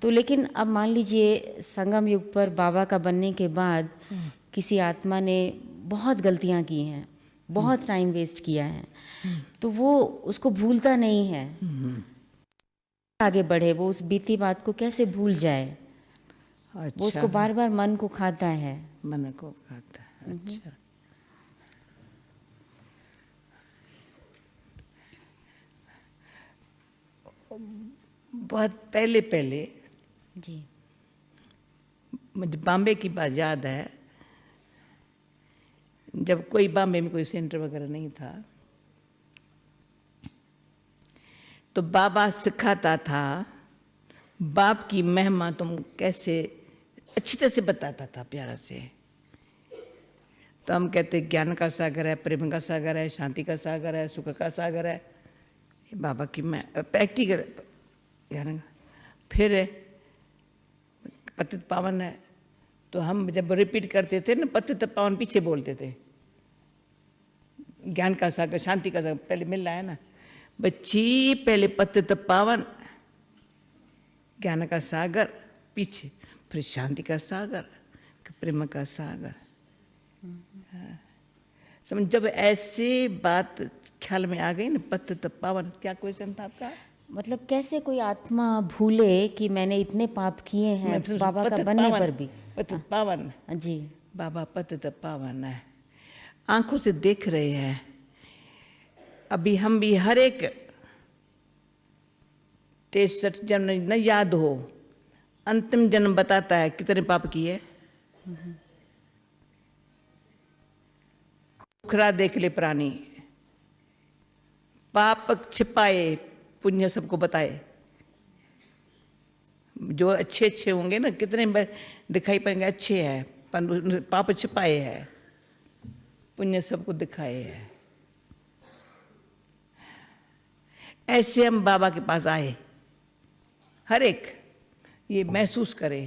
तो लेकिन अब मान लीजिए संगम युग पर बाबा का बनने के बाद किसी आत्मा ने बहुत गलतियां की हैं, बहुत टाइम वेस्ट किया है, तो वो उसको भूलता नहीं है, आगे बढ़े, वो उस बीती बात को कैसे भूल जाए? अच्छा, वो उसको बार बार मन को खाता है। मन को खाता है। अच्छा, बहुत पहले पहले जी। मुझे बॉम्बे की बात याद है, जब कोई बॉम्बे में कोई सेंटर वगैरह नहीं था, तो बाबा सिखाता था, बाप की महिमा तुम कैसे अच्छी तरह से बताता था, प्यारा से। तो हम कहते ज्ञान का सागर है, प्रेम का सागर है, शांति का सागर है, सुख का सागर है। बाबा की मैं प्रैक्टिकल ज्ञान। फिर पतित पावन है, तो हम जब रिपीट करते थे ना, पतित पावन पीछे बोलते थे। ज्ञान का सागर, शांति का सागर पहले मिल रहा है ना बच्ची, पहले पतित पावन, ज्ञान का सागर पीछे, फिर शांति का सागर, प्रेम का सागर। समझ, जब ऐसी बात ख्याल में आ गई ना, पतित पावन। क्या क्वेश्चन था आपका? मतलब कैसे कोई आत्मा भूले कि मैंने इतने पाप किए हैं बाबा का बनने पर भी। पतित पावन जी। बाबा पतित पावन है, आंखों से देख रहे हैं। अभी हम भी हर एक 63 जन्म न याद हो, अंतिम जन्म बताता है कितने पाप किए। उखरा देख ले प्राणी, पाप छिपाए, पुण्य सबको बताए। जो अच्छे अच्छे होंगे ना, कितने दिखाई पड़ेंगे अच्छे हैं, पर पाप छिपाए हैं, पुण्य सबको दिखाए है। ऐसे हम बाबा के पास आए, हर एक ये महसूस करे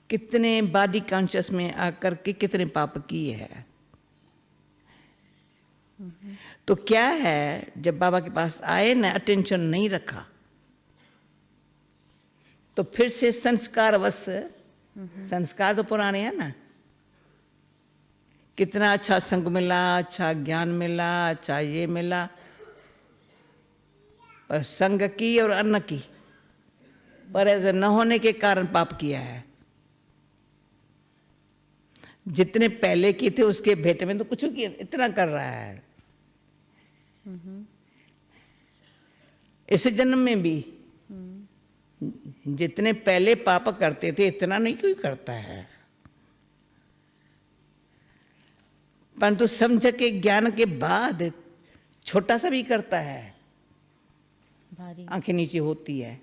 कितने बॉडी कॉन्शियस में आकर के कितने पाप किए हैं। तो क्या है, जब बाबा के पास आए ना, अटेंशन नहीं रखा, तो फिर से संस्कारवश, संस्कार तो पुराने हैं ना, कितना अच्छा संग मिला, अच्छा ज्ञान मिला, अच्छा ये मिला, पर संग की और अन्न की पर ऐसे न होने के कारण पाप किया है। जितने पहले की थे उसके भेंट में तो कुछ किया, इतना कर रहा है। इस जन्म में भी जितने पहले पाप करते थे इतना नहीं कोई करता है, परंतु समझ के ज्ञान के बाद छोटा सा भी करता है, आंखें नीचे होती है,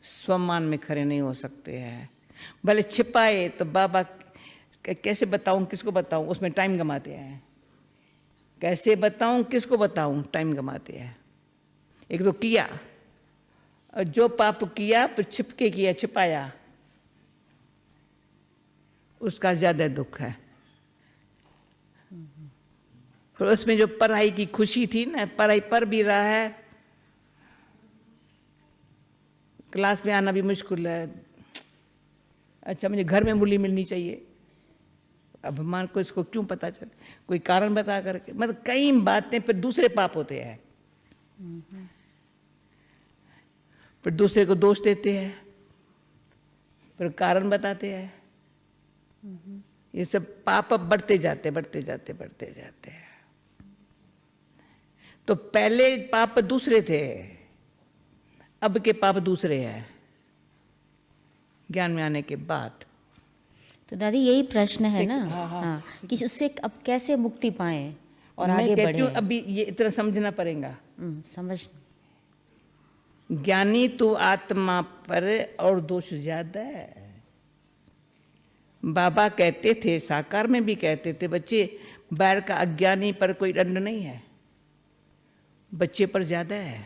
स्वमान में खड़े नहीं हो सकते हैं। भले छिपाए तो बाबा कैसे बताऊं, किसको बताऊं, उसमें टाइम गमाते हैं। कैसे बताऊं, किसको बताऊं, टाइम गमाते हैं। एक तो किया, और जो पाप किया फिर छिपके किया, छिपाया, उसका ज्यादा दुख है। फिर उसमें जो पढ़ाई की खुशी थी ना, पढ़ाई पढ़ भी रहा है, क्लास में आना भी मुश्किल है, अच्छा मुझे घर में मूली मिलनी चाहिए, अब मान को इसको क्यों पता चले, कोई कारण बता करके, मतलब कई बातें फिर दूसरे पाप होते हैं। फिर दूसरे को दोष देते हैं, फिर कारण बताते हैं। ये सब पाप बढ़ते जाते बढ़ते जाते बढ़ते जाते हैं। तो पहले पाप दूसरे थे, अब के पाप दूसरे हैं ज्ञान में आने के बाद। तो दादी यही प्रश्न है ना। हाँ, कि उससे अब कैसे मुक्ति पाएं और मैं आगे कहती हूँ बढ़े। अभी ये इतना समझना पड़ेगा। समझ। ज्ञानी तो आत्मा पर और दोष ज्यादा है। बाबा कहते थे, साकार में भी कहते थे, बच्चे बैर का अज्ञानी पर कोई दंड नहीं है, बच्चे पर ज्यादा है।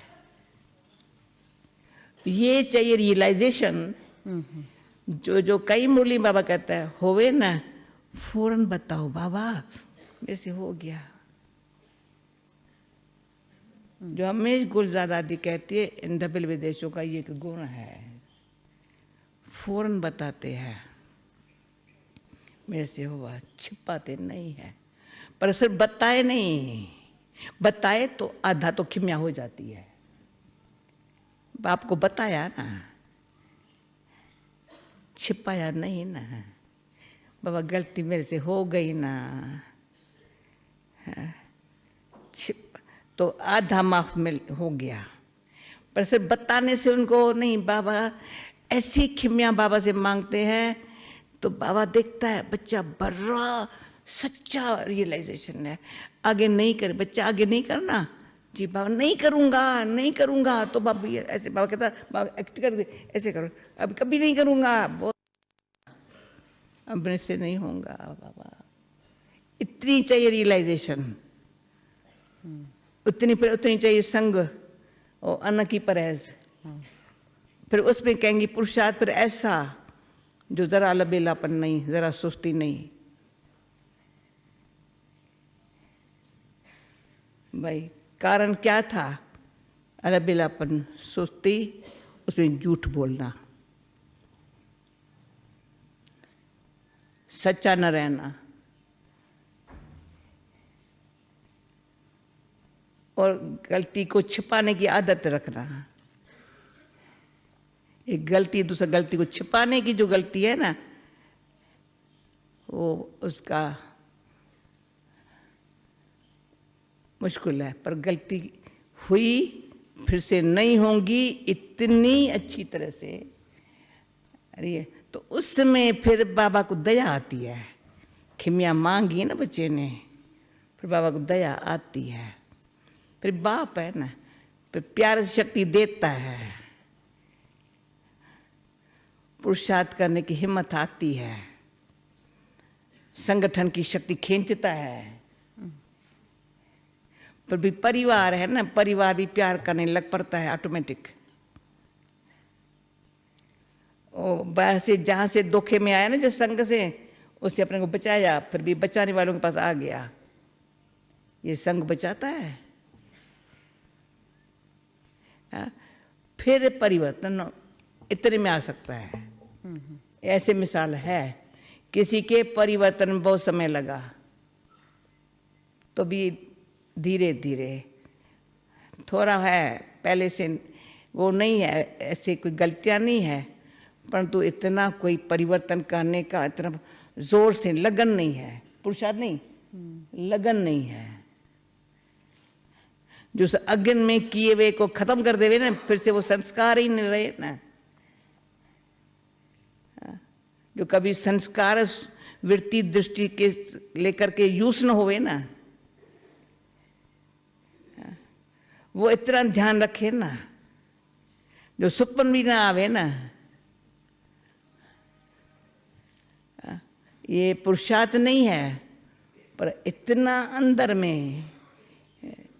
ये चाहिए रियलाइजेशन। जो कई मुरली बाबा कहता है, होवे ना फौरन बताओ बाबा, जैसे हो गया। जो हमेश गुलजार दादी कहती है, इन डबल विदेशों का ये एक गुण है, फौरन बताते हैं मेरे से हुआ, छिपाते नहीं है। पर सिर्फ बताए नहीं, बताए तो आधा तो खिमिया हो जाती है। बाप को बताया ना, छिपाया नहीं ना, बाबा गलती मेरे से हो गई ना, तो आधा माफ में हो गया। पर सिर्फ बताने से उनको नहीं, बाबा ऐसी खिमिया बाबा से मांगते हैं तो बाबा देखता है बच्चा बड़ा सच्चा रियलाइजेशन है, आगे नहीं करे, बच्चा आगे नहीं करना जी, बाबा नहीं करूँगा नहीं करूँगा, तो बाबा ये ऐसे, बाबा कहता बाबा एक्ट कर दे, ऐसे करो, अब कभी नहीं करूँगा, बहुत अब मेरे से नहीं होगा बाबा। इतनी चाहिए रियलाइजेशन, उतनी चाहिए संग और अन्न की परहेज। फिर उसमें कहेंगी पुरुषार्थ फिर ऐसा जो जरा लबेलापन नहीं, जरा सुस्ती नहीं। भाई कारण क्या था? अलबेलापन, सुस्ती, उसमें झूठ बोलना, सच्चा न रहना, और गलती को छिपाने की आदत रखना। एक गलती दूसरा गलती को छिपाने की जो गलती है ना, वो उसका मुश्किल है। पर गलती हुई फिर से नहीं होंगी इतनी अच्छी तरह से, अरे तो उस समय फिर बाबा को दया आती है। खिमिया मांगी ना बच्चे ने, फिर बाबा को दया आती है। फिर बाप है ना, फिर प्यार शक्ति देता है, पुरुषार्थ करने की हिम्मत आती है, संगठन की शक्ति खींचता है। पर भी परिवार है ना, परिवार भी प्यार करने लग पड़ता है ऑटोमेटिक। और बाहर से जहाँ से धोखे में आया ना, जिस संग से, उससे अपने को बचाया, फिर भी बचाने वालों के पास आ गया। ये संग बचाता है। फिर परिवर्तन इतने में आ सकता है। ऐसे मिसाल है, किसी के परिवर्तन में बहुत समय लगा, तो भी धीरे धीरे थोड़ा है, पहले से वो नहीं है, ऐसे कोई गलतियां नहीं है, परंतु इतना कोई परिवर्तन करने का इतना जोर से लगन नहीं है, पुरुषार्थ नहीं, लगन नहीं है। जो अज्ञान में किए हुए को खत्म कर देवे ना, फिर से वो संस्कार ही नहीं रहे ना। जो कभी संस्कार वृत्ति दृष्टि के लेकर के यूज न होवे ना, वो इतना ध्यान रखे ना, जो सुपन भी ना आवे ना। ये पुरुषार्थ नहीं है, पर इतना अंदर में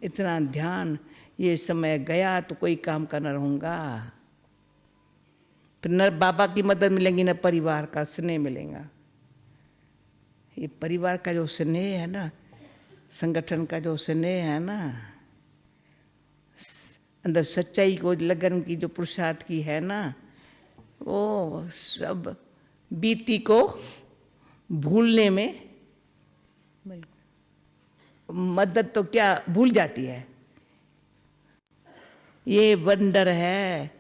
इतना ध्यान, ये समय गया तो कोई काम का न रहूँगा। फिर न बाबा की मदद मिलेंगी, न परिवार का स्नेह मिलेगा। ये परिवार का जो स्नेह है ना, संगठन का जो स्नेह है ना, अंदर सच्चाई को लगन की जो पुरुषार्थ की है ना, वो सब बीती को भूलने में मदद तो क्या भूल जाती है। ये वंडर है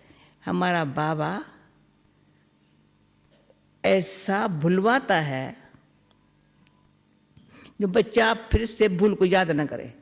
हमारा बाबा, ऐसा भुलवाता है जो बच्चा फिर से भूल को याद न करे।